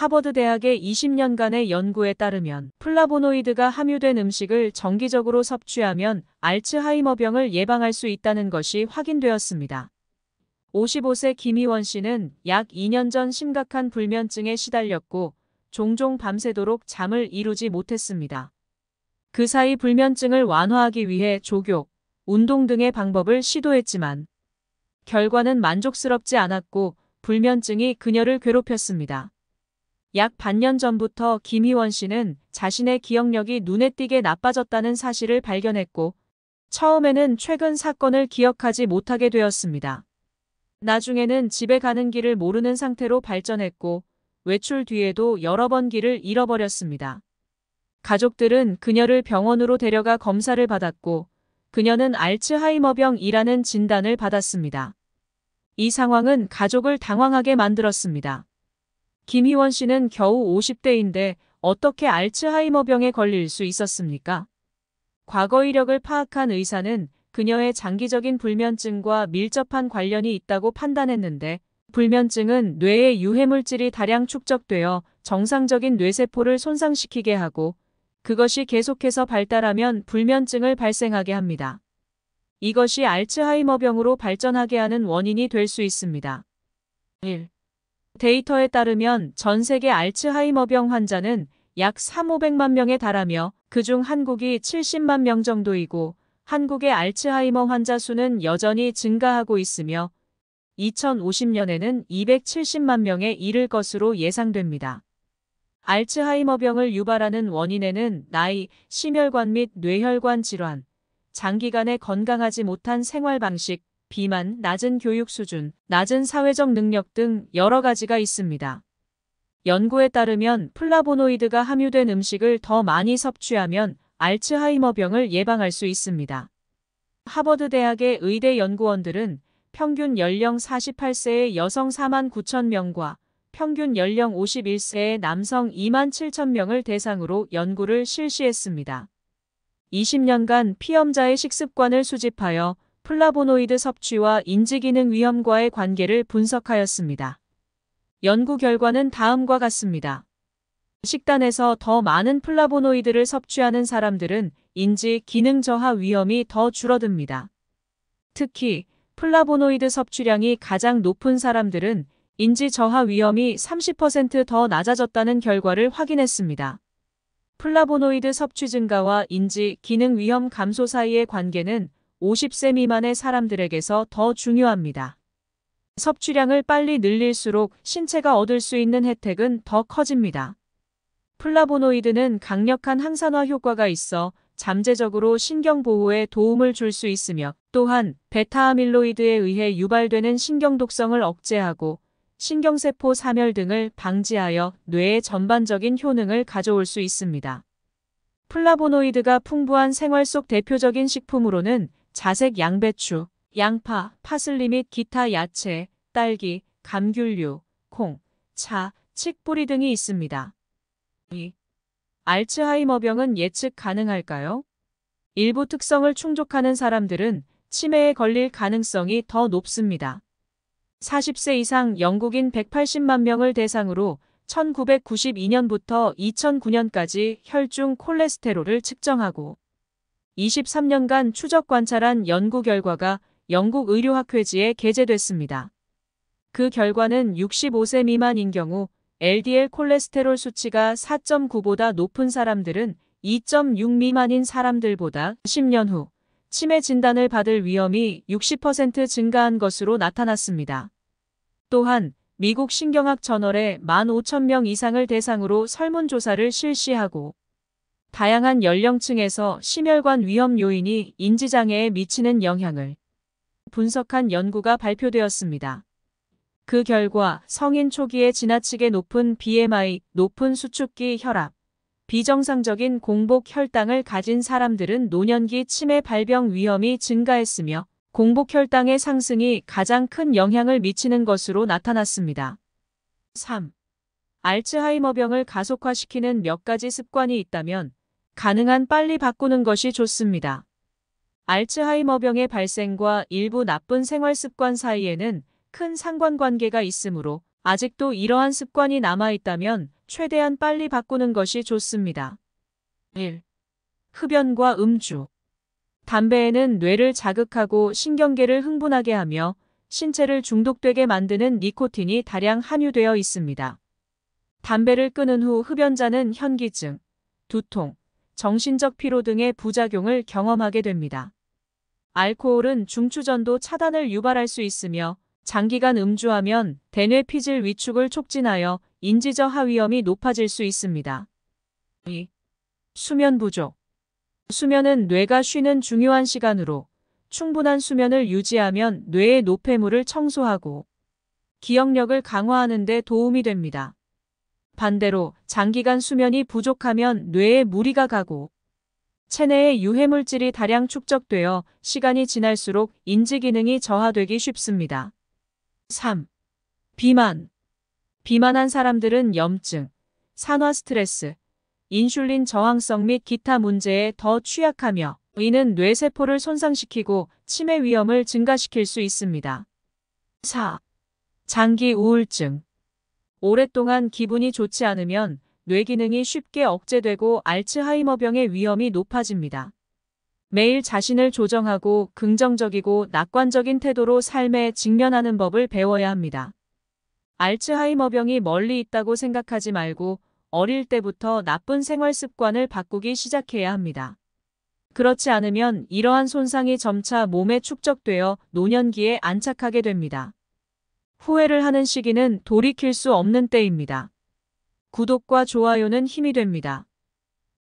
하버드 대학의 20년간의 연구에 따르면 플라보노이드가 함유된 음식을 정기적으로 섭취하면 알츠하이머병을 예방할 수 있다는 것이 확인되었습니다. 55세 김희원 씨는 약 2년 전 심각한 불면증에 시달렸고 종종 밤새도록 잠을 이루지 못했습니다. 그 사이 불면증을 완화하기 위해 조교, 운동 등의 방법을 시도했지만 결과는 만족스럽지 않았고 불면증이 그녀를 괴롭혔습니다. 약 반년 전부터 김희원 씨는 자신의 기억력이 눈에 띄게 나빠졌다는 사실을 발견했고 처음에는 최근 사건을 기억하지 못하게 되었습니다. 나중에는 집에 가는 길을 모르는 상태로 발전했고 외출 뒤에도 여러 번 길을 잃어버렸습니다. 가족들은 그녀를 병원으로 데려가 검사를 받았고 그녀는 알츠하이머병이라는 진단을 받았습니다. 이 상황은 가족을 당황하게 만들었습니다. 김희원 씨는 겨우 50대인데 어떻게 알츠하이머병에 걸릴 수 있었습니까? 과거 이력을 파악한 의사는 그녀의 장기적인 불면증과 밀접한 관련이 있다고 판단했는데 불면증은 뇌에 유해물질이 다량 축적되어 정상적인 뇌세포를 손상시키게 하고 그것이 계속해서 발달하면 불면증을 발생하게 합니다. 이것이 알츠하이머병으로 발전하게 하는 원인이 될 수 있습니다. 1. 데이터에 따르면 전 세계 알츠하이머병 환자는 약 3,500만 명에 달하며 그중 한국이 70만 명 정도이고 한국의 알츠하이머 환자 수는 여전히 증가하고 있으며 2050년에는 270만 명에 이를 것으로 예상됩니다. 알츠하이머병을 유발하는 원인에는 나이, 심혈관 및 뇌혈관 질환, 장기간의 건강하지 못한 생활 방식, 비만, 낮은 교육 수준, 낮은 사회적 능력 등 여러 가지가 있습니다. 연구에 따르면 플라보노이드가 함유된 음식을 더 많이 섭취하면 알츠하이머병을 예방할 수 있습니다. 하버드 대학의 의대 연구원들은 평균 연령 48세의 여성 4만 9천 명과 평균 연령 51세의 남성 2만 7천 명을 대상으로 연구를 실시했습니다. 20년간 피험자의 식습관을 수집하여 플라보노이드 섭취와 인지기능 위험과의 관계를 분석하였습니다. 연구 결과는 다음과 같습니다. 식단에서 더 많은 플라보노이드를 섭취하는 사람들은 인지 기능 저하 위험이 더 줄어듭니다. 특히 플라보노이드 섭취량이 가장 높은 사람들은 인지 저하 위험이 30% 더 낮아졌다는 결과를 확인했습니다. 플라보노이드 섭취 증가와 인지 기능 위험 감소 사이의 관계는 50세 미만의 사람들에게서 더 중요합니다. 섭취량을 빨리 늘릴수록 신체가 얻을 수 있는 혜택은 더 커집니다. 플라보노이드는 강력한 항산화 효과가 있어 잠재적으로 신경 보호에 도움을 줄 수 있으며 또한 베타아밀로이드에 의해 유발되는 신경 독성을 억제하고 신경세포 사멸 등을 방지하여 뇌의 전반적인 효능을 가져올 수 있습니다. 플라보노이드가 풍부한 생활 속 대표적인 식품으로는 자색 양배추, 양파, 파슬리 및 기타 야채, 딸기, 감귤류, 콩, 차, 칡뿌리 등이 있습니다. 2. 알츠하이머병은 예측 가능할까요? 일부 특성을 충족하는 사람들은 치매에 걸릴 가능성이 더 높습니다. 40세 이상 영국인 180만 명을 대상으로 1992년부터 2009년까지 혈중 콜레스테롤을 측정하고 23년간 추적 관찰한 연구 결과가 영국 의료학회지에 게재됐습니다. 그 결과는 65세 미만인 경우 LDL 콜레스테롤 수치가 4.9보다 높은 사람들은 2.6 미만인 사람들보다 10년 후 치매 진단을 받을 위험이 60% 증가한 것으로 나타났습니다. 또한 미국 신경학 저널에 15,000명 이상을 대상으로 설문조사를 실시하고 다양한 연령층에서 심혈관 위험 요인이 인지장애에 미치는 영향을 분석한 연구가 발표되었습니다. 그 결과 성인 초기에 지나치게 높은 BMI, 높은 수축기 혈압, 비정상적인 공복 혈당을 가진 사람들은 노년기 치매 발병 위험이 증가했으며 공복 혈당의 상승이 가장 큰 영향을 미치는 것으로 나타났습니다. 3. 알츠하이머병을 가속화시키는 몇 가지 습관이 있다면 가능한 빨리 바꾸는 것이 좋습니다. 알츠하이머병의 발생과 일부 나쁜 생활 습관 사이에는 큰 상관관계가 있으므로 아직도 이러한 습관이 남아있다면 최대한 빨리 바꾸는 것이 좋습니다. 1. 흡연과 음주. 담배에는 뇌를 자극하고 신경계를 흥분하게 하며 신체를 중독되게 만드는 니코틴이 다량 함유되어 있습니다. 담배를 끊은 후 흡연자는 현기증, 두통, 정신적 피로 등의 부작용을 경험하게 됩니다. 알코올은 중추전도 차단을 유발할 수 있으며 장기간 음주하면 대뇌 피질 위축을 촉진하여 인지저하 위험이 높아질 수 있습니다. 2. 수면 부족. 수면은 뇌가 쉬는 중요한 시간으로 충분한 수면을 유지하면 뇌의 노폐물을 청소하고 기억력을 강화하는 데 도움이 됩니다. 반대로 장기간 수면이 부족하면 뇌에 무리가 가고 체내에 유해물질이 다량 축적되어 시간이 지날수록 인지 기능이 저하되기 쉽습니다. 3. 비만. 비만한 사람들은 염증, 산화 스트레스, 인슐린 저항성 및 기타 문제에 더 취약하며 이는 뇌세포를 손상시키고 치매 위험을 증가시킬 수 있습니다. 4. 장기 우울증. 오랫동안 기분이 좋지 않으면 뇌 기능이 쉽게 억제되고 알츠하이머병의 위험이 높아집니다. 매일 자신을 조정하고 긍정적이고 낙관적인 태도로 삶에 직면하는 법을 배워야 합니다. 알츠하이머병이 멀리 있다고 생각하지 말고 어릴 때부터 나쁜 생활 습관을 바꾸기 시작해야 합니다. 그렇지 않으면 이러한 손상이 점차 몸에 축적되어 노년기에 안착하게 됩니다. 후회를 하는 시기는 돌이킬 수 없는 때입니다. 구독과 좋아요는 힘이 됩니다.